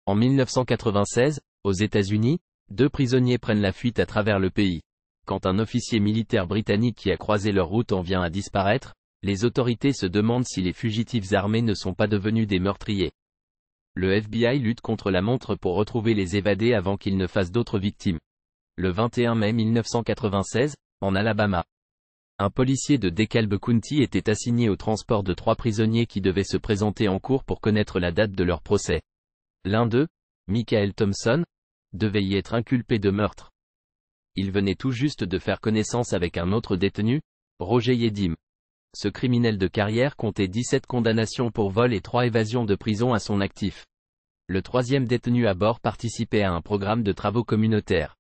En 1996, aux États-Unis, 2 prisonniers prennent la fuite à travers le pays. Quand un officier militaire britannique qui a croisé leur route en vient à disparaître, les autorités se demandent si les fugitifs armés ne sont pas devenus des meurtriers. Le FBI lutte contre la montre pour retrouver les évadés avant qu'ils ne fassent d'autres victimes. Le 21 mai 1996, en Alabama, un policier de DeKalb County était assigné au transport de 3 prisonniers qui devaient se présenter en cour pour connaître la date de leur procès. L'un d'eux, Michael Thompson, devait y être inculpé de meurtre. Il venait tout juste de faire connaissance avec un autre détenu, Roger Yedim. Ce criminel de carrière comptait 17 condamnations pour vol et 3 évasions de prison à son actif. Le 3e détenu à bord participait à un programme de travaux communautaires.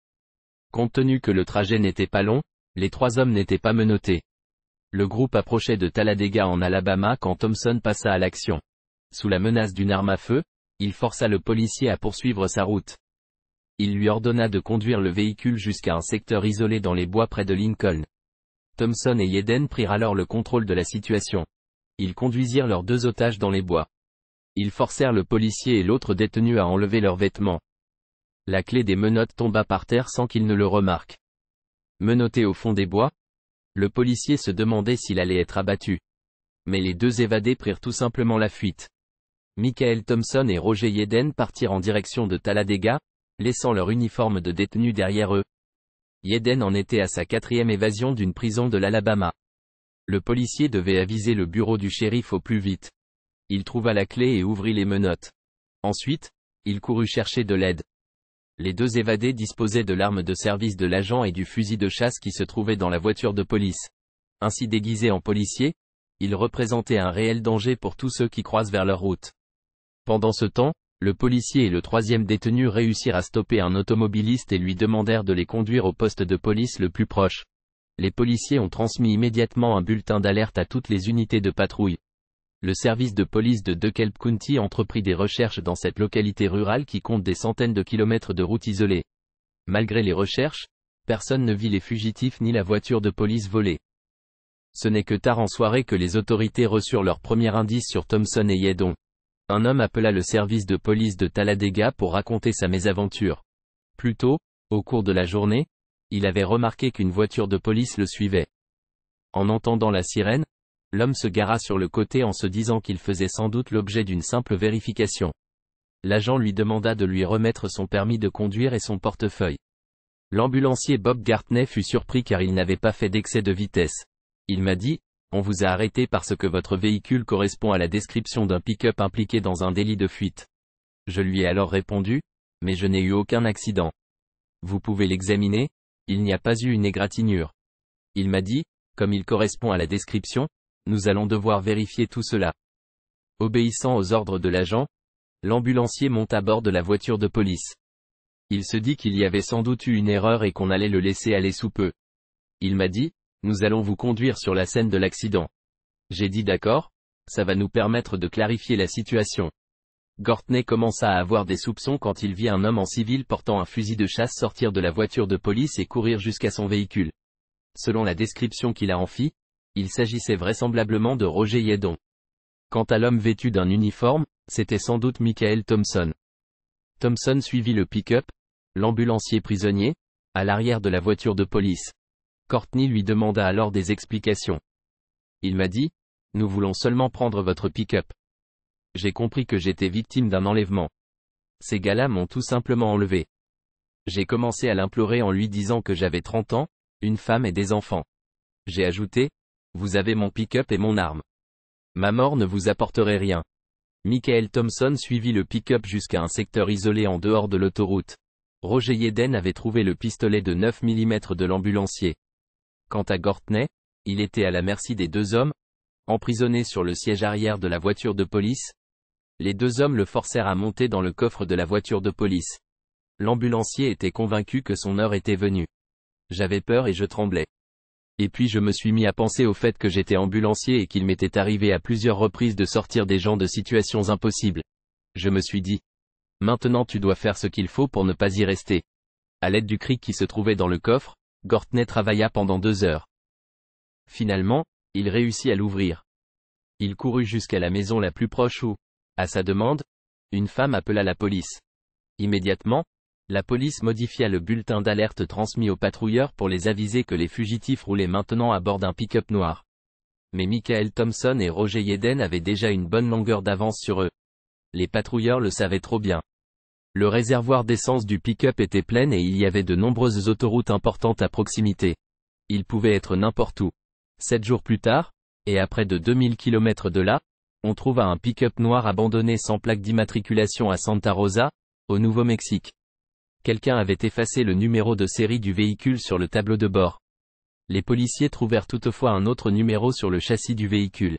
Compte tenu que le trajet n'était pas long, les 3 hommes n'étaient pas menottés. Le groupe approchait de Talladega en Alabama quand Thompson passa à l'action. Sous la menace d'une arme à feu, il força le policier à poursuivre sa route. Il lui ordonna de conduire le véhicule jusqu'à un secteur isolé dans les bois près de Lincoln. Thompson et Yedim prirent alors le contrôle de la situation. Ils conduisirent leurs 2 otages dans les bois. Ils forcèrent le policier et l'autre détenu à enlever leurs vêtements. La clé des menottes tomba par terre sans qu'ils ne le remarquent. Menotté au fond des bois, le policier se demandait s'il allait être abattu. Mais les 2 évadés prirent tout simplement la fuite. Michael Thompson et Roger Yedim partirent en direction de Talladega, laissant leur uniforme de détenu derrière eux. Yedim en était à sa 4e évasion d'une prison de l'Alabama. Le policier devait aviser le bureau du shérif au plus vite. Il trouva la clé et ouvrit les menottes. Ensuite, il courut chercher de l'aide. Les 2 évadés disposaient de l'arme de service de l'agent et du fusil de chasse qui se trouvait dans la voiture de police. Ainsi déguisés en policiers, ils représentaient un réel danger pour tous ceux qui croisent vers leur route. Pendant ce temps, le policier et le 3e détenu réussirent à stopper un automobiliste et lui demandèrent de les conduire au poste de police le plus proche. Les policiers ont transmis immédiatement un bulletin d'alerte à toutes les unités de patrouille. Le service de police de DeKalb County entreprit des recherches dans cette localité rurale qui compte des centaines de kilomètres de routes isolées. Malgré les recherches, personne ne vit les fugitifs ni la voiture de police volée. Ce n'est que tard en soirée que les autorités reçurent leur premier indice sur Thompson et Yedim. Un homme appela le service de police de Talladega pour raconter sa mésaventure. Plus tôt, au cours de la journée, il avait remarqué qu'une voiture de police le suivait. En entendant la sirène, l'homme se gara sur le côté en se disant qu'il faisait sans doute l'objet d'une simple vérification. L'agent lui demanda de lui remettre son permis de conduire et son portefeuille. L'ambulancier Bob Gartney fut surpris car il n'avait pas fait d'excès de vitesse. Il m'a dit: on vous a arrêté parce que votre véhicule correspond à la description d'un pick-up impliqué dans un délit de fuite. Je lui ai alors répondu: mais je n'ai eu aucun accident. Vous pouvez l'examiner, il n'y a pas eu une égratignure. Il m'a dit: comme il correspond à la description, nous allons devoir vérifier tout cela. Obéissant aux ordres de l'agent, l'ambulancier monte à bord de la voiture de police. Il se dit qu'il y avait sans doute eu une erreur et qu'on allait le laisser aller sous peu. Il m'a dit: nous allons vous conduire sur la scène de l'accident. J'ai dit d'accord, ça va nous permettre de clarifier la situation. Gartney commença à avoir des soupçons quand il vit un homme en civil portant un fusil de chasse sortir de la voiture de police et courir jusqu'à son véhicule. Selon la description qu'il a en fit, il s'agissait vraisemblablement de Roger Yedim. Quant à l'homme vêtu d'un uniforme, c'était sans doute Michael Thompson. Thompson suivit le pick-up, l'ambulancier prisonnier, à l'arrière de la voiture de police. Courtney lui demanda alors des explications. Il m'a dit: nous voulons seulement prendre votre pick-up. J'ai compris que j'étais victime d'un enlèvement. Ces gars-là m'ont tout simplement enlevé. J'ai commencé à l'implorer en lui disant que j'avais 30 ans, une femme et des enfants. J'ai ajouté: vous avez mon pick-up et mon arme. Ma mort ne vous apporterait rien. Michael Thompson suivit le pick-up jusqu'à un secteur isolé en dehors de l'autoroute. Roger Yedim avait trouvé le pistolet de 9 mm de l'ambulancier. Quant à Gartney, il était à la merci des 2 hommes, emprisonnés sur le siège arrière de la voiture de police. Les 2 hommes le forcèrent à monter dans le coffre de la voiture de police. L'ambulancier était convaincu que son heure était venue. J'avais peur et je tremblais. Et puis je me suis mis à penser au fait que j'étais ambulancier et qu'il m'était arrivé à plusieurs reprises de sortir des gens de situations impossibles. Je me suis dit: maintenant tu dois faire ce qu'il faut pour ne pas y rester. À l'aide du cric qui se trouvait dans le coffre, Gartney travailla pendant 2 heures. Finalement, il réussit à l'ouvrir. Il courut jusqu'à la maison la plus proche où, à sa demande, une femme appela la police. Immédiatement, la police modifia le bulletin d'alerte transmis aux patrouilleurs pour les aviser que les fugitifs roulaient maintenant à bord d'un pick-up noir. Mais Michael Thompson et Roger Yeden avaient déjà une bonne longueur d'avance sur eux. Les patrouilleurs le savaient trop bien. Le réservoir d'essence du pick-up était plein et il y avait de nombreuses autoroutes importantes à proximité. Il pouvait être n'importe où. 7 jours plus tard, et à près de 2000 km de là, on trouva un pick-up noir abandonné sans plaque d'immatriculation à Santa Rosa, au Nouveau-Mexique. Quelqu'un avait effacé le numéro de série du véhicule sur le tableau de bord. Les policiers trouvèrent toutefois un autre numéro sur le châssis du véhicule.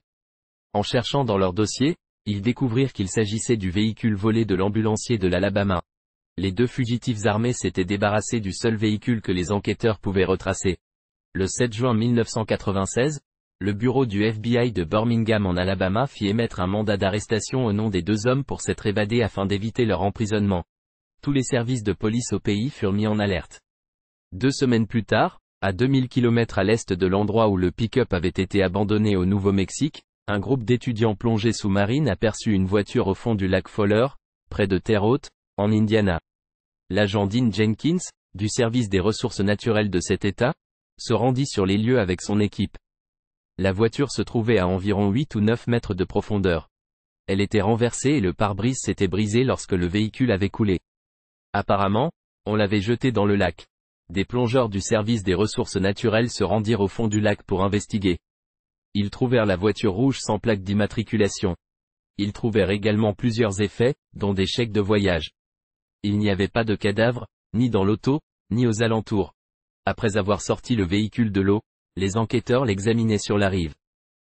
En cherchant dans leur dossier, ils découvrirent qu'il s'agissait du véhicule volé de l'ambulancier de l'Alabama. Les deux fugitifs armés s'étaient débarrassés du seul véhicule que les enquêteurs pouvaient retracer. Le 7 juin 1996, le bureau du FBI de Birmingham en Alabama fit émettre un mandat d'arrestation au nom des deux hommes pour s'être évadés afin d'éviter leur emprisonnement. Tous les services de police au pays furent mis en alerte. 2 semaines plus tard, à 2000 km à l'est de l'endroit où le pick-up avait été abandonné au Nouveau-Mexique, un groupe d'étudiants plongée sous-marine aperçut une voiture au fond du lac Fowler, près de Terre Haute, en Indiana. L'agent Dean Jenkins, du service des ressources naturelles de cet État, se rendit sur les lieux avec son équipe. La voiture se trouvait à environ 8 ou 9 mètres de profondeur. Elle était renversée et le pare-brise s'était brisé lorsque le véhicule avait coulé. Apparemment, on l'avait jeté dans le lac. Des plongeurs du service des ressources naturelles se rendirent au fond du lac pour investiguer. Ils trouvèrent la voiture rouge sans plaque d'immatriculation. Ils trouvèrent également plusieurs effets, dont des chèques de voyage. Il n'y avait pas de cadavre, ni dans l'auto, ni aux alentours. Après avoir sorti le véhicule de l'eau, les enquêteurs l'examinaient sur la rive.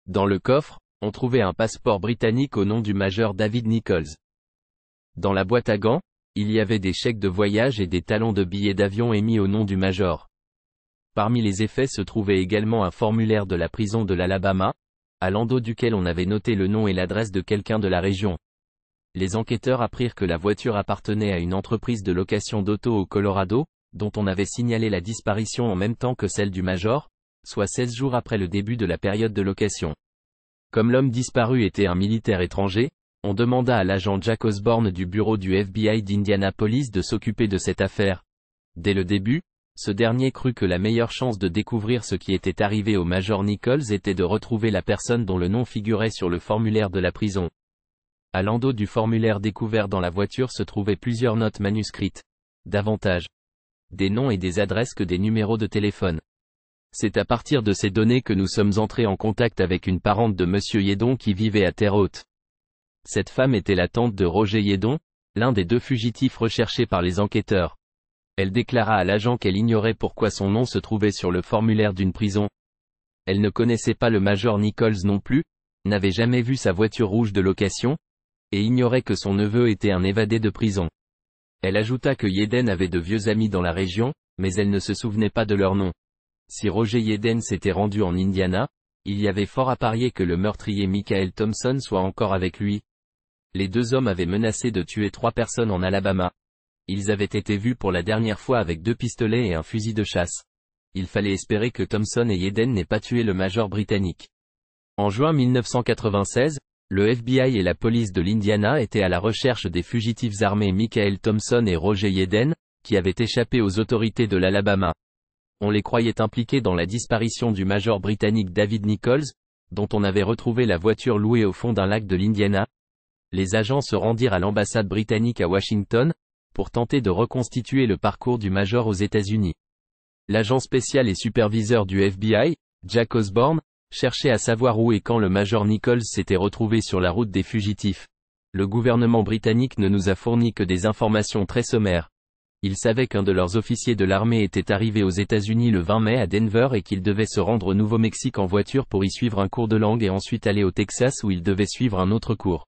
Dans le coffre, on trouvait un passeport britannique au nom du major David Nichols. Dans la boîte à gants, il y avait des chèques de voyage et des talons de billets d'avion émis au nom du major. Parmi les effets se trouvait également un formulaire de la prison de l'Alabama, à l'endos duquel on avait noté le nom et l'adresse de quelqu'un de la région. Les enquêteurs apprirent que la voiture appartenait à une entreprise de location d'auto au Colorado, dont on avait signalé la disparition en même temps que celle du major, soit 16 jours après le début de la période de location. Comme l'homme disparu était un militaire étranger, on demanda à l'agent Jack Osborne du bureau du FBI d'Indianapolis de s'occuper de cette affaire. Dès le début, ce dernier crut que la meilleure chance de découvrir ce qui était arrivé au major Nichols était de retrouver la personne dont le nom figurait sur le formulaire de la prison. À l'endos du formulaire découvert dans la voiture se trouvaient plusieurs notes manuscrites. Davantage des noms et des adresses que des numéros de téléphone. C'est à partir de ces données que nous sommes entrés en contact avec une parente de Monsieur Yedon qui vivait à Terre Haute. Cette femme était la tante de Roger Yedon, l'un des deux fugitifs recherchés par les enquêteurs. Elle déclara à l'agent qu'elle ignorait pourquoi son nom se trouvait sur le formulaire d'une prison. Elle ne connaissait pas le major Nichols non plus, n'avait jamais vu sa voiture rouge de location, et ignorait que son neveu était un évadé de prison. Elle ajouta que Yeden avait de vieux amis dans la région, mais elle ne se souvenait pas de leur nom. Si Roger Yeden s'était rendu en Indiana, il y avait fort à parier que le meurtrier Michael Thompson soit encore avec lui. Les deux hommes avaient menacé de tuer 3 personnes en Alabama. Ils avaient été vus pour la dernière fois avec 2 pistolets et un fusil de chasse. Il fallait espérer que Thompson et Yeden n'aient pas tué le major britannique. En juin 1996, le FBI et la police de l'Indiana étaient à la recherche des fugitifs armés Michael Thompson et Roger Yeden, qui avaient échappé aux autorités de l'Alabama. On les croyait impliqués dans la disparition du major britannique David Nichols, dont on avait retrouvé la voiture louée au fond d'un lac de l'Indiana. Les agents se rendirent à l'ambassade britannique à Washington, pour tenter de reconstituer le parcours du major aux États-Unis. L'agent spécial et superviseur du FBI, Jack Osborne, cherchait à savoir où et quand le major Nichols s'était retrouvé sur la route des fugitifs. Le gouvernement britannique ne nous a fourni que des informations très sommaires. Il savait qu'un de leurs officiers de l'armée était arrivé aux États-Unis le 20 mai à Denver et qu'il devait se rendre au Nouveau-Mexique en voiture pour y suivre un cours de langue et ensuite aller au Texas où il devait suivre un autre cours.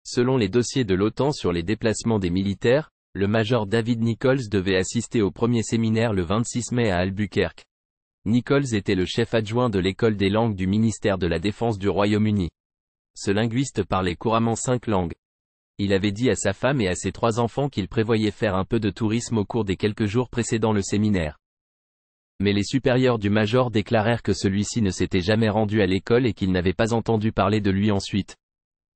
Selon les dossiers de l'OTAN sur les déplacements des militaires, le major David Nichols devait assister au premier séminaire le 26 mai à Albuquerque. Nichols était le chef adjoint de l'école des langues du ministère de la Défense du Royaume-Uni. Ce linguiste parlait couramment 5 langues. Il avait dit à sa femme et à ses 3 enfants qu'il prévoyait faire un peu de tourisme au cours des quelques jours précédant le séminaire. Mais les supérieurs du major déclarèrent que celui-ci ne s'était jamais rendu à l'école et qu'ils n'avaient pas entendu parler de lui ensuite.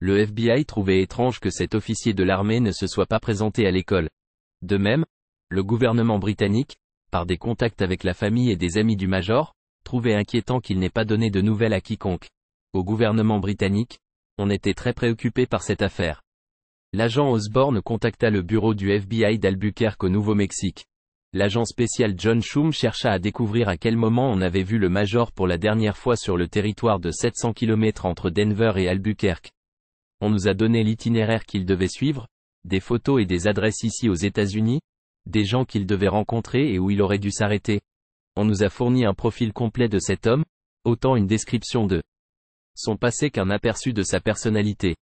Le FBI trouvait étrange que cet officier de l'armée ne se soit pas présenté à l'école. De même, le gouvernement britannique, par des contacts avec la famille et des amis du Major, trouvait inquiétant qu'il n'ait pas donné de nouvelles à quiconque. Au gouvernement britannique, on était très préoccupé par cette affaire. L'agent Osborne contacta le bureau du FBI d'Albuquerque au Nouveau-Mexique. L'agent spécial John Shum chercha à découvrir à quel moment on avait vu le Major pour la dernière fois sur le territoire de 700 km entre Denver et Albuquerque. On nous a donné l'itinéraire qu'il devait suivre, des photos et des adresses ici aux États-Unis, des gens qu'il devait rencontrer et où il aurait dû s'arrêter. On nous a fourni un profil complet de cet homme, autant une description de son passé qu'un aperçu de sa personnalité.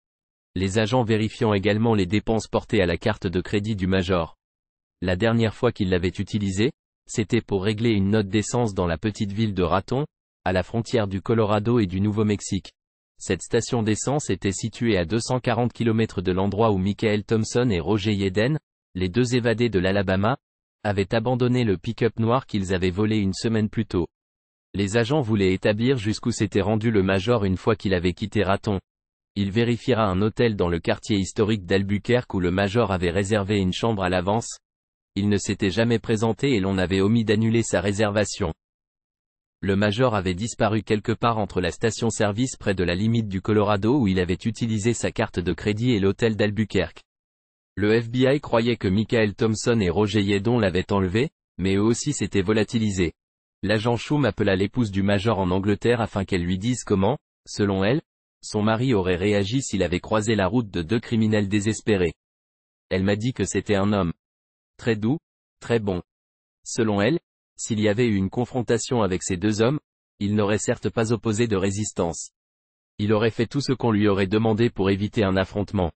Les agents vérifiant également les dépenses portées à la carte de crédit du Major. La dernière fois qu'il l'avait utilisée, c'était pour régler une note d'essence dans la petite ville de Raton, à la frontière du Colorado et du Nouveau-Mexique. Cette station d'essence était située à 240 km de l'endroit où Michael Thompson et Roger Yeden, les deux évadés de l'Alabama, avaient abandonné le pick-up noir qu'ils avaient volé une semaine plus tôt. Les agents voulaient établir jusqu'où s'était rendu le Major une fois qu'il avait quitté Raton. Il vérifiera un hôtel dans le quartier historique d'Albuquerque où le Major avait réservé une chambre à l'avance. Il ne s'était jamais présenté et l'on avait omis d'annuler sa réservation. Le Major avait disparu quelque part entre la station-service près de la limite du Colorado où il avait utilisé sa carte de crédit et l'hôtel d'Albuquerque. Le FBI croyait que Michael Thompson et Roger Yedon l'avaient enlevé, mais eux aussi s'étaient volatilisés. L'agent Shum appela l'épouse du Major en Angleterre afin qu'elle lui dise comment, selon elle, son mari aurait réagi s'il avait croisé la route de deux criminels désespérés. Elle m'a dit que c'était un homme très doux, très bon. Selon elle, s'il y avait eu une confrontation avec ces deux hommes, il n'aurait certes pas opposé de résistance. Il aurait fait tout ce qu'on lui aurait demandé pour éviter un affrontement.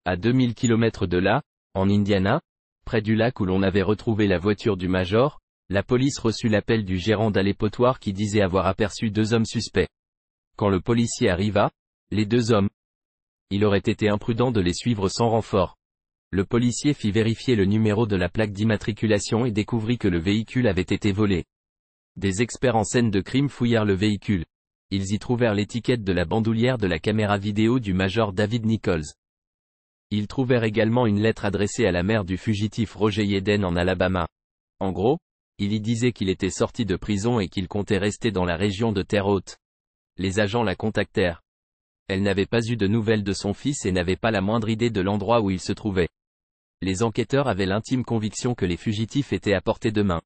À 2000 km de là, en Indiana, près du lac où l'on avait retrouvé la voiture du Major, la police reçut l'appel du gérant d'alépotoir qui disait avoir aperçu deux hommes suspects. Quand le policier arriva, les deux hommes, il aurait été imprudent de les suivre sans renfort. Le policier fit vérifier le numéro de la plaque d'immatriculation et découvrit que le véhicule avait été volé. Des experts en scène de crime fouillèrent le véhicule. Ils y trouvèrent l'étiquette de la bandoulière de la caméra vidéo du Major David Nichols. Ils trouvèrent également une lettre adressée à la mère du fugitif Roger Yeden en Alabama. En gros, il y disait qu'il était sorti de prison et qu'il comptait rester dans la région de Terre Haute. Les agents la contactèrent. Elle n'avait pas eu de nouvelles de son fils et n'avait pas la moindre idée de l'endroit où il se trouvait. Les enquêteurs avaient l'intime conviction que les fugitifs étaient à portée de main.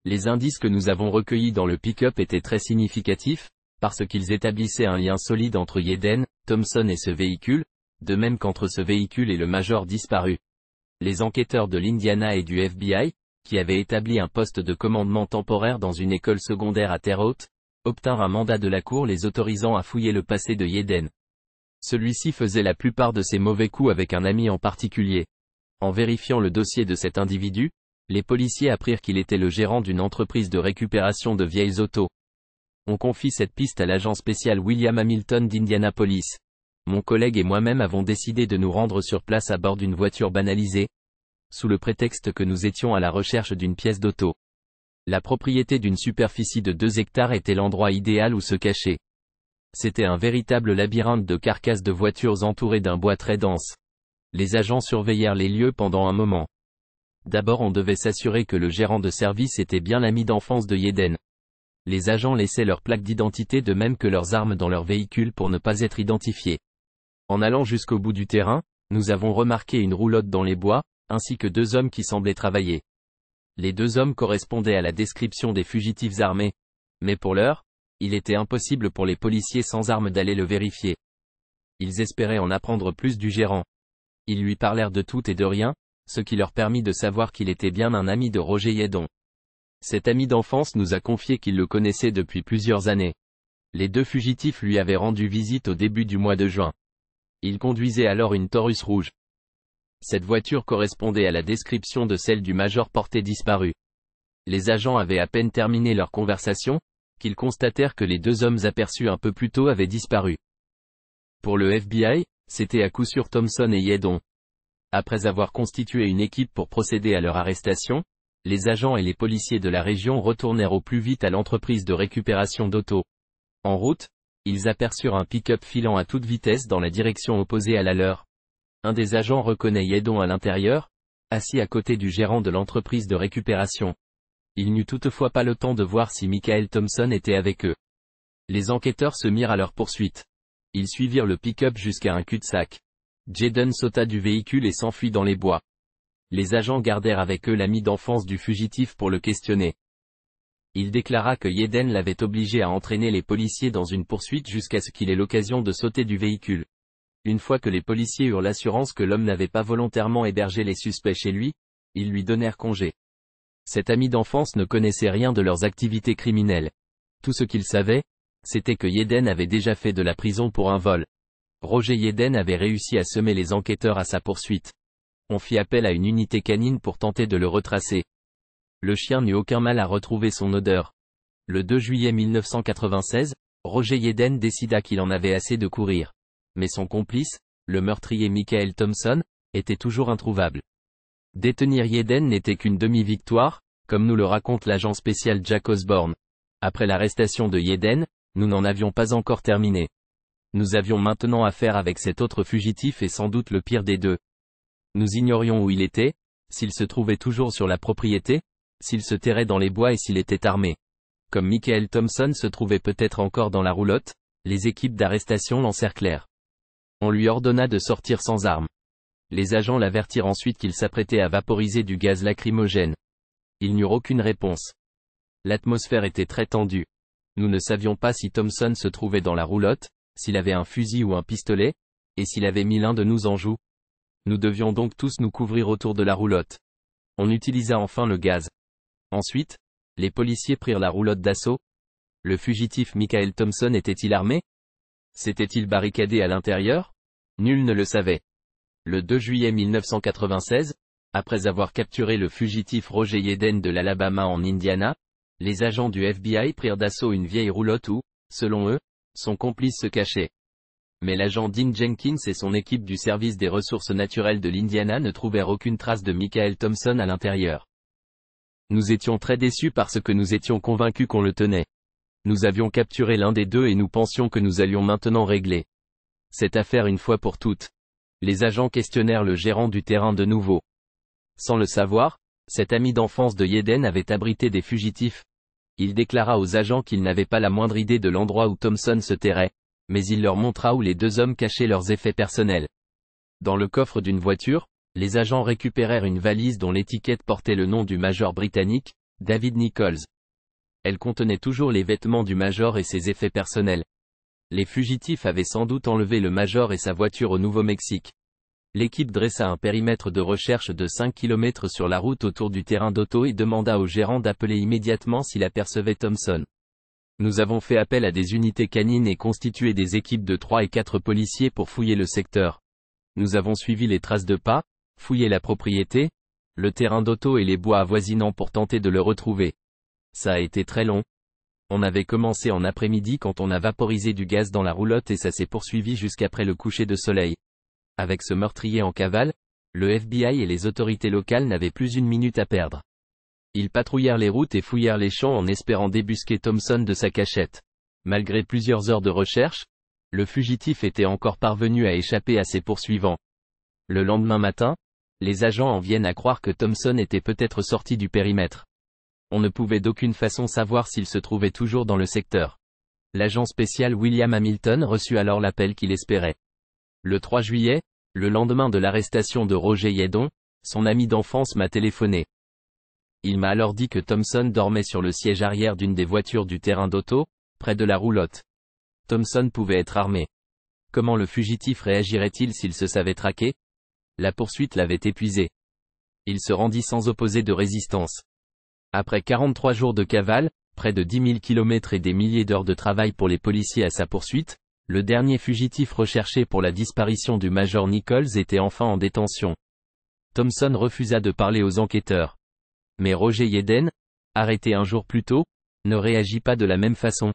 Les indices que nous avons recueillis dans le pick-up étaient très significatifs, parce qu'ils établissaient un lien solide entre Yeden, Thompson et ce véhicule, de même qu'entre ce véhicule et le Major disparu. Les enquêteurs de l'Indiana et du FBI, qui avaient établi un poste de commandement temporaire dans une école secondaire à Terre Haute, obtinrent un mandat de la cour les autorisant à fouiller le passé de Yeden. Celui-ci faisait la plupart de ses mauvais coups avec un ami en particulier. En vérifiant le dossier de cet individu, les policiers apprirent qu'il était le gérant d'une entreprise de récupération de vieilles autos. On confie cette piste à l'agent spécial William Hamilton d'Indianapolis. Mon collègue et moi-même avons décidé de nous rendre sur place à bord d'une voiture banalisée, sous le prétexte que nous étions à la recherche d'une pièce d'auto. La propriété d'une superficie de 2 hectares était l'endroit idéal où se cacher. C'était un véritable labyrinthe de carcasses de voitures entourées d'un bois très dense. Les agents surveillèrent les lieux pendant un moment. D'abord on devait s'assurer que le gérant de service était bien l'ami d'enfance de Yeden. Les agents laissaient leurs plaques d'identité de même que leurs armes dans leur véhicule pour ne pas être identifiés. En allant jusqu'au bout du terrain, nous avons remarqué une roulotte dans les bois, ainsi que 2 hommes qui semblaient travailler. Les 2 hommes correspondaient à la description des fugitifs armés. Mais pour l'heure, il était impossible pour les policiers sans armes d'aller le vérifier. Ils espéraient en apprendre plus du gérant. Ils lui parlèrent de tout et de rien, ce qui leur permit de savoir qu'il était bien un ami de Roger Yedon. Cet ami d'enfance nous a confié qu'il le connaissait depuis plusieurs années. Les 2 fugitifs lui avaient rendu visite au début du mois de juin. Il conduisait alors une Taurus rouge. Cette voiture correspondait à la description de celle du Major porté disparu. Les agents avaient à peine terminé leur conversation, qu'ils constatèrent que les 2 hommes aperçus un peu plus tôt avaient disparu. Pour le FBI, c'était à coup sûr Thompson et Yedon. Après avoir constitué une équipe pour procéder à leur arrestation, les agents et les policiers de la région retournèrent au plus vite à l'entreprise de récupération d'auto. En route, ils aperçurent un pick-up filant à toute vitesse dans la direction opposée à la leur. Un des agents reconnaît Yedon à l'intérieur, assis à côté du gérant de l'entreprise de récupération. Il n'eut toutefois pas le temps de voir si Michael Thompson était avec eux. Les enquêteurs se mirent à leur poursuite. Ils suivirent le pick-up jusqu'à un cul-de-sac. Jayden sauta du véhicule et s'enfuit dans les bois. Les agents gardèrent avec eux l'ami d'enfance du fugitif pour le questionner. Il déclara que Jayden l'avait obligé à entraîner les policiers dans une poursuite jusqu'à ce qu'il ait l'occasion de sauter du véhicule. Une fois que les policiers eurent l'assurance que l'homme n'avait pas volontairement hébergé les suspects chez lui, ils lui donnèrent congé. Cet ami d'enfance ne connaissait rien de leurs activités criminelles. Tout ce qu'il savait, c'était que Jayden avait déjà fait de la prison pour un vol. Roger Jayden avait réussi à semer les enquêteurs à sa poursuite. On fit appel à une unité canine pour tenter de le retracer. Le chien n'eut aucun mal à retrouver son odeur. Le 2 juillet 1996, Roger Jayden décida qu'il en avait assez de courir. Mais son complice, le meurtrier Michael Thompson, était toujours introuvable. Détenir Jayden n'était qu'une demi-victoire, comme nous le raconte l'agent spécial Jack Osborne. Après l'arrestation de Jayden, nous n'en avions pas encore terminé. Nous avions maintenant affaire avec cet autre fugitif et sans doute le pire des deux. Nous ignorions où il était, s'il se trouvait toujours sur la propriété, s'il se terrait dans les bois et s'il était armé. Comme Michael Thompson se trouvait peut-être encore dans la roulotte, les équipes d'arrestation l'encerclèrent. On lui ordonna de sortir sans armes. Les agents l'avertirent ensuite qu'il s'apprêtait à vaporiser du gaz lacrymogène. Ils n'eurent aucune réponse. L'atmosphère était très tendue. Nous ne savions pas si Thompson se trouvait dans la roulotte, s'il avait un fusil ou un pistolet, et s'il avait mis l'un de nous en joue. Nous devions donc tous nous couvrir autour de la roulotte. On utilisa enfin le gaz. Ensuite, les policiers prirent la roulotte d'assaut. Le fugitif Michael Thompson était-il armé? S'était-il barricadé à l'intérieur? Nul ne le savait. Le 2 juillet 1996, après avoir capturé le fugitif Roger Jayden de l'Alabama en Indiana, les agents du FBI prirent d'assaut une vieille roulotte où, selon eux, son complice se cachait. Mais l'agent Dean Jenkins et son équipe du service des ressources naturelles de l'Indiana ne trouvèrent aucune trace de Michael Thompson à l'intérieur. Nous étions très déçus parce que nous étions convaincus qu'on le tenait. Nous avions capturé l'un des deux et nous pensions que nous allions maintenant régler cette affaire une fois pour toutes. Les agents questionnèrent le gérant du terrain de nouveau. Sans le savoir, cet ami d'enfance de Jayden avait abrité des fugitifs. Il déclara aux agents qu'il n'avait pas la moindre idée de l'endroit où Thompson se terrait, mais il leur montra où les deux hommes cachaient leurs effets personnels. Dans le coffre d'une voiture, les agents récupérèrent une valise dont l'étiquette portait le nom du major britannique, David Nichols. Elle contenait toujours les vêtements du major et ses effets personnels. Les fugitifs avaient sans doute enlevé le major et sa voiture au Nouveau-Mexique. L'équipe dressa un périmètre de recherche de 5 km sur la route autour du terrain d'auto et demanda au gérant d'appeler immédiatement s'il apercevait Thompson. Nous avons fait appel à des unités canines et constitué des équipes de 3 et 4 policiers pour fouiller le secteur. Nous avons suivi les traces de pas, fouillé la propriété, le terrain d'auto et les bois avoisinants pour tenter de le retrouver. Ça a été très long. On avait commencé en après-midi quand on a vaporisé du gaz dans la roulotte et ça s'est poursuivi jusqu'après le coucher de soleil. Avec ce meurtrier en cavale, le FBI et les autorités locales n'avaient plus une minute à perdre. Ils patrouillèrent les routes et fouillèrent les champs en espérant débusquer Thompson de sa cachette. Malgré plusieurs heures de recherche, le fugitif était encore parvenu à échapper à ses poursuivants. Le lendemain matin, les agents en viennent à croire que Thompson était peut-être sorti du périmètre. On ne pouvait d'aucune façon savoir s'il se trouvait toujours dans le secteur. L'agent spécial William Hamilton reçut alors l'appel qu'il espérait. Le 3 juillet, le lendemain de l'arrestation de Roger Jayden, son ami d'enfance m'a téléphoné. Il m'a alors dit que Thompson dormait sur le siège arrière d'une des voitures du terrain d'auto, près de la roulotte. Thompson pouvait être armé. Comment le fugitif réagirait-il s'il se savait traqué? La poursuite l'avait épuisé. Il se rendit sans opposer de résistance. Après 43 jours de cavale, près de 10 000 km et des milliers d'heures de travail pour les policiers à sa poursuite, le dernier fugitif recherché pour la disparition du major Nichols était enfin en détention. Thompson refusa de parler aux enquêteurs. Mais Roger Jayden, arrêté un jour plus tôt, ne réagit pas de la même façon.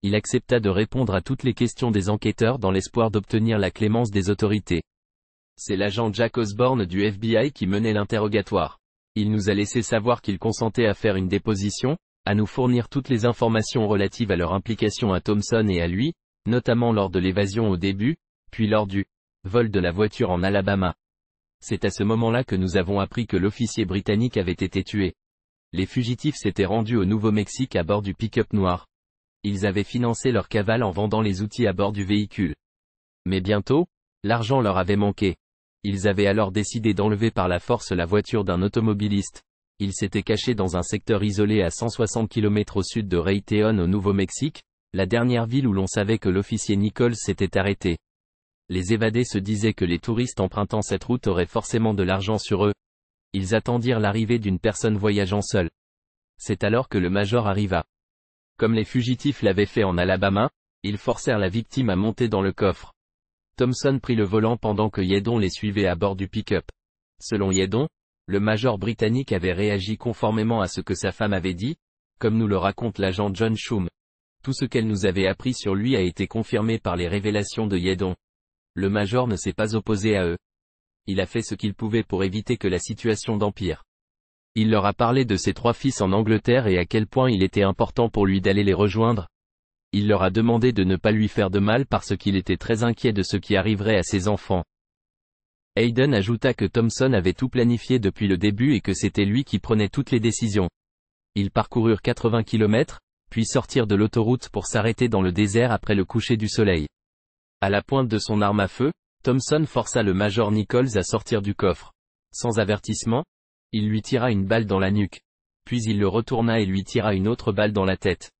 Il accepta de répondre à toutes les questions des enquêteurs dans l'espoir d'obtenir la clémence des autorités. C'est l'agent Jack Osborne du FBI qui menait l'interrogatoire. Il nous a laissé savoir qu'il consentait à faire une déposition, à nous fournir toutes les informations relatives à leur implication à Thompson et à lui, notamment lors de l'évasion au début, puis lors du vol de la voiture en Alabama. C'est à ce moment-là que nous avons appris que l'officier britannique avait été tué. Les fugitifs s'étaient rendus au Nouveau-Mexique à bord du pick-up noir. Ils avaient financé leur cavale en vendant les outils à bord du véhicule. Mais bientôt, l'argent leur avait manqué. Ils avaient alors décidé d'enlever par la force la voiture d'un automobiliste. Ils s'étaient cachés dans un secteur isolé à 160 km au sud de Raytheon au Nouveau-Mexique, la dernière ville où l'on savait que l'officier Nichols s'était arrêté. Les évadés se disaient que les touristes empruntant cette route auraient forcément de l'argent sur eux. Ils attendirent l'arrivée d'une personne voyageant seule. C'est alors que le major arriva. Comme les fugitifs l'avaient fait en Alabama, ils forcèrent la victime à monter dans le coffre. Thompson prit le volant pendant que Yeadon les suivait à bord du pick-up. Selon Yeadon, le major britannique avait réagi conformément à ce que sa femme avait dit, comme nous le raconte l'agent John Shum. Tout ce qu'elle nous avait appris sur lui a été confirmé par les révélations de Yeadon. Le major ne s'est pas opposé à eux. Il a fait ce qu'il pouvait pour éviter que la situation d'empire. Il leur a parlé de ses 3 fils en Angleterre et à quel point il était important pour lui d'aller les rejoindre. Il leur a demandé de ne pas lui faire de mal parce qu'il était très inquiet de ce qui arriverait à ses enfants. Hayden ajouta que Thompson avait tout planifié depuis le début et que c'était lui qui prenait toutes les décisions. Ils parcoururent 80 km, puis sortirent de l'autoroute pour s'arrêter dans le désert après le coucher du soleil. À la pointe de son arme à feu, Thompson força le major Nichols à sortir du coffre. Sans avertissement, il lui tira une balle dans la nuque. Puis il le retourna et lui tira une autre balle dans la tête.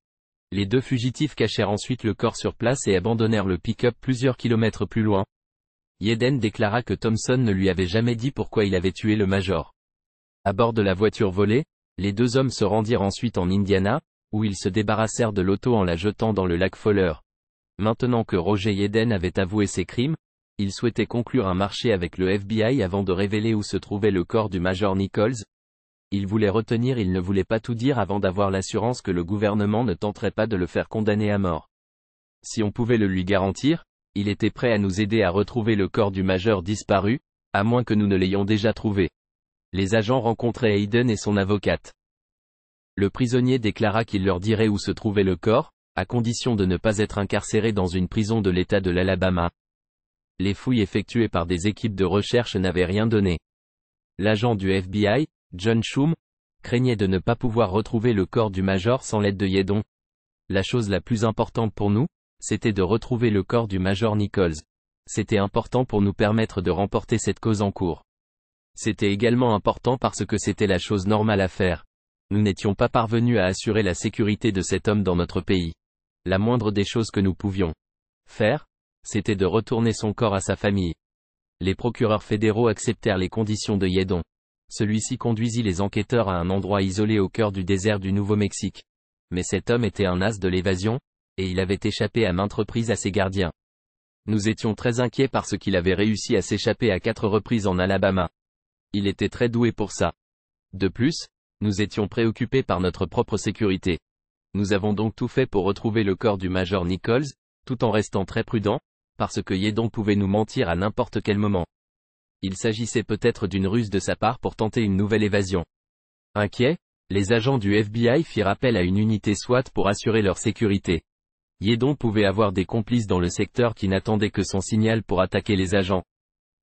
Les 2 fugitifs cachèrent ensuite le corps sur place et abandonnèrent le pick-up plusieurs kilomètres plus loin. Yeadon déclara que Thompson ne lui avait jamais dit pourquoi il avait tué le major. À bord de la voiture volée, les 2 hommes se rendirent ensuite en Indiana, où ils se débarrassèrent de l'auto en la jetant dans le lac Fowler. Maintenant que Roger Yeadon avait avoué ses crimes, il souhaitait conclure un marché avec le FBI avant de révéler où se trouvait le corps du major Nichols. Il ne voulait pas tout dire avant d'avoir l'assurance que le gouvernement ne tenterait pas de le faire condamner à mort. Si on pouvait le lui garantir, il était prêt à nous aider à retrouver le corps du major disparu, à moins que nous ne l'ayons déjà trouvé. Les agents rencontraient Hayden et son avocate. Le prisonnier déclara qu'il leur dirait où se trouvait le corps, à condition de ne pas être incarcéré dans une prison de l'État de l'Alabama. Les fouilles effectuées par des équipes de recherche n'avaient rien donné. L'agent du FBI, John Shum, craignait de ne pas pouvoir retrouver le corps du major sans l'aide de Yeadon. La chose la plus importante pour nous, c'était de retrouver le corps du major Nichols. C'était important pour nous permettre de remporter cette cause en cours. C'était également important parce que c'était la chose normale à faire. Nous n'étions pas parvenus à assurer la sécurité de cet homme dans notre pays. La moindre des choses que nous pouvions faire, c'était de retourner son corps à sa famille. Les procureurs fédéraux acceptèrent les conditions de Yeadon. Celui-ci conduisit les enquêteurs à un endroit isolé au cœur du désert du Nouveau-Mexique. Mais cet homme était un as de l'évasion, et il avait échappé à maintes reprises à ses gardiens. Nous étions très inquiets parce qu'il avait réussi à s'échapper à 4 reprises en Alabama. Il était très doué pour ça. De plus, nous étions préoccupés par notre propre sécurité. Nous avons donc tout fait pour retrouver le corps du major Nichols, tout en restant très prudents, parce que Yeadon pouvait nous mentir à n'importe quel moment. Il s'agissait peut-être d'une ruse de sa part pour tenter une nouvelle évasion. Inquiets, les agents du FBI firent appel à une unité SWAT pour assurer leur sécurité. Yeadon pouvait avoir des complices dans le secteur qui n'attendaient que son signal pour attaquer les agents.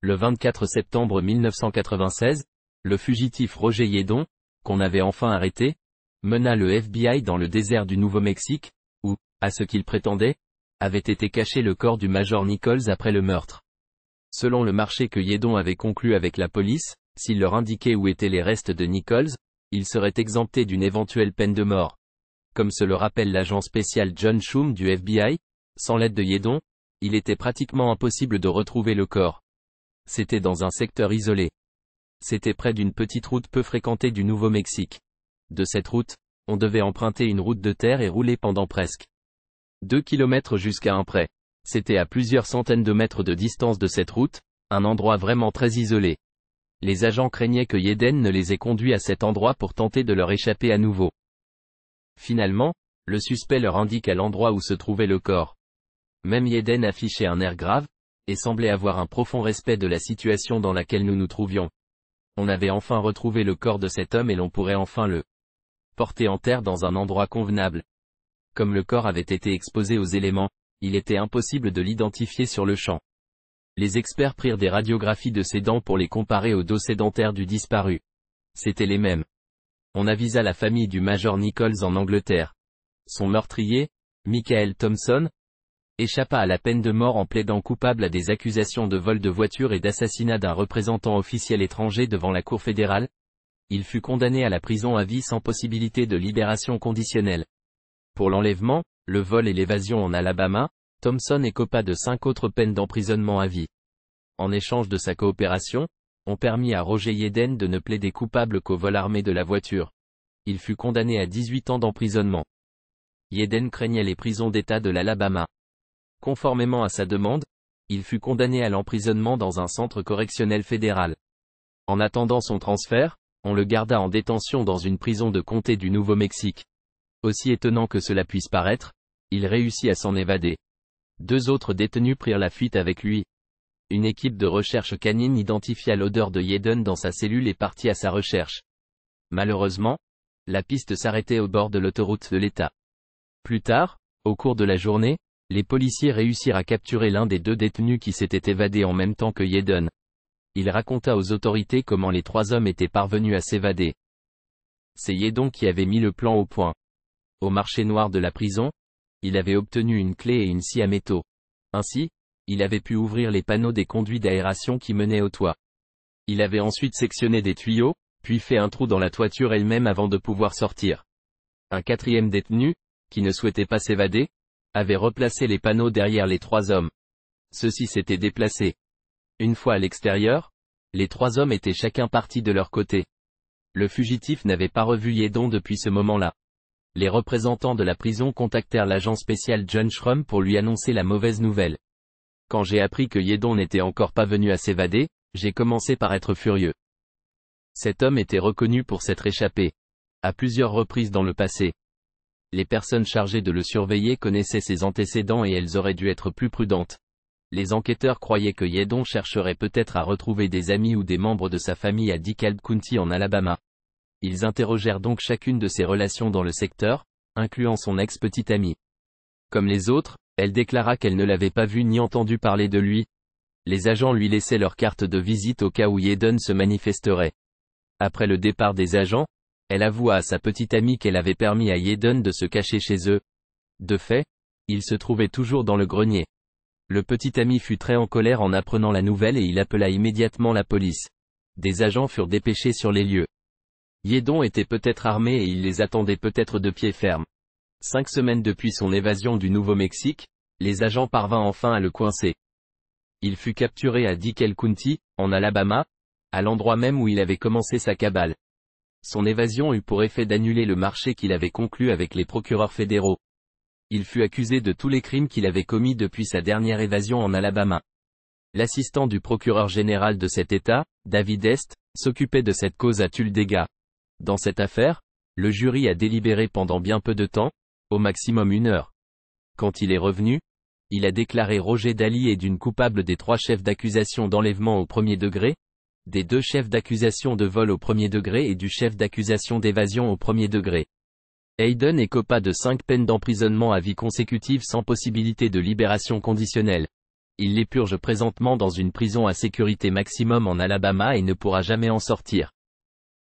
Le 24 septembre 1996, le fugitif Roger Yeadon, qu'on avait enfin arrêté, mena le FBI dans le désert du Nouveau-Mexique, où, à ce qu'il prétendait, avait été caché le corps du major Nichols après le meurtre. Selon le marché que Yeadon avait conclu avec la police, s'il leur indiquait où étaient les restes de Nichols, ils seraient exemptés d'une éventuelle peine de mort. Comme se le rappelle l'agent spécial John Shum du FBI, sans l'aide de Yeadon, il était pratiquement impossible de retrouver le corps. C'était dans un secteur isolé. C'était près d'une petite route peu fréquentée du Nouveau-Mexique. De cette route, on devait emprunter une route de terre et rouler pendant presque 2 kilomètres jusqu'à un pré. C'était à plusieurs centaines de mètres de distance de cette route, un endroit vraiment très isolé. Les agents craignaient que Yeadon ne les ait conduits à cet endroit pour tenter de leur échapper à nouveau. Finalement, le suspect leur indique à l'endroit où se trouvait le corps. Même Yeadon affichait un air grave, et semblait avoir un profond respect de la situation dans laquelle nous nous trouvions. On avait enfin retrouvé le corps de cet homme et l'on pourrait enfin le porter en terre dans un endroit convenable. Comme le corps avait été exposé aux éléments, il était impossible de l'identifier sur le champ. Les experts prirent des radiographies de ses dents pour les comparer aux dos sédentaires du disparu. C'étaient les mêmes. On avisa la famille du Major Nichols en Angleterre. Son meurtrier, Michael Thompson, échappa à la peine de mort en plaidant coupable à des accusations de vol de voiture et d'assassinat d'un représentant officiel étranger devant la Cour fédérale. Il fut condamné à la prison à vie sans possibilité de libération conditionnelle. Pour l'enlèvement, le vol et l'évasion en Alabama, Thompson écopa de 5 autres peines d'emprisonnement à vie. En échange de sa coopération, on permit à Roger Yeden de ne plaider coupable qu'au vol armé de la voiture. Il fut condamné à 18 ans d'emprisonnement. Yeden craignait les prisons d'État de l'Alabama. Conformément à sa demande, il fut condamné à l'emprisonnement dans un centre correctionnel fédéral. En attendant son transfert, on le garda en détention dans une prison de comté du Nouveau-Mexique. Aussi étonnant que cela puisse paraître, il réussit à s'en évader. 2 autres détenus prirent la fuite avec lui. Une équipe de recherche canine identifia l'odeur de Yeden dans sa cellule et partit à sa recherche. Malheureusement, la piste s'arrêtait au bord de l'autoroute de l'État. Plus tard, au cours de la journée, les policiers réussirent à capturer l'un des 2 détenus qui s'était évadé en même temps que Yeden. Il raconta aux autorités comment les 3 hommes étaient parvenus à s'évader. C'est Yeden qui avait mis le plan au point. Au marché noir de la prison, il avait obtenu une clé et une scie à métaux. Ainsi, il avait pu ouvrir les panneaux des conduits d'aération qui menaient au toit. Il avait ensuite sectionné des tuyaux, puis fait un trou dans la toiture elle-même avant de pouvoir sortir. Un 4e détenu, qui ne souhaitait pas s'évader, avait replacé les panneaux derrière les 3 hommes. Ceux-ci s'étaient déplacés. Une fois à l'extérieur, les 3 hommes étaient chacun partis de leur côté. Le fugitif n'avait pas revu Yeden depuis ce moment-là. Les représentants de la prison contactèrent l'agent spécial John Schrum pour lui annoncer la mauvaise nouvelle. Quand j'ai appris que Yeden n'était encore pas venu à s'évader, j'ai commencé par être furieux. Cet homme était reconnu pour s'être échappé. À plusieurs reprises dans le passé. Les personnes chargées de le surveiller connaissaient ses antécédents et elles auraient dû être plus prudentes. Les enquêteurs croyaient que Yeden chercherait peut-être à retrouver des amis ou des membres de sa famille à DeKalb County en Alabama. Ils interrogèrent donc chacune de ses relations dans le secteur, incluant son ex-petite amie. Comme les autres, elle déclara qu'elle ne l'avait pas vu ni entendu parler de lui. Les agents lui laissaient leur carte de visite au cas où Yeden se manifesterait. Après le départ des agents, elle avoua à sa petite amie qu'elle avait permis à Yeden de se cacher chez eux. De fait, il se trouvait toujours dans le grenier. Le petit ami fut très en colère en apprenant la nouvelle et il appela immédiatement la police. Des agents furent dépêchés sur les lieux. Yeden était peut-être armé et il les attendait peut-être de pied ferme. 5 semaines depuis son évasion du Nouveau-Mexique, les agents parvinrent enfin à le coincer. Il fut capturé à DeKalb County, en Alabama, à l'endroit même où il avait commencé sa cabale. Son évasion eut pour effet d'annuler le marché qu'il avait conclu avec les procureurs fédéraux. Il fut accusé de tous les crimes qu'il avait commis depuis sa dernière évasion en Alabama. L'assistant du procureur général de cet État, David Est, s'occupait de cette cause à Tulldega. Dans cette affaire, le jury a délibéré pendant bien peu de temps, au maximum 1 heure. Quand il est revenu, il a déclaré Roger Daly est d'une coupable des 3 chefs d'accusation d'enlèvement au 1er degré, des 2 chefs d'accusation de vol au 1er degré et du chef d'accusation d'évasion au 1er degré. Yeden écopa de 5 peines d'emprisonnement à vie consécutives sans possibilité de libération conditionnelle. Il les purge présentement dans une prison à sécurité maximum en Alabama et ne pourra jamais en sortir.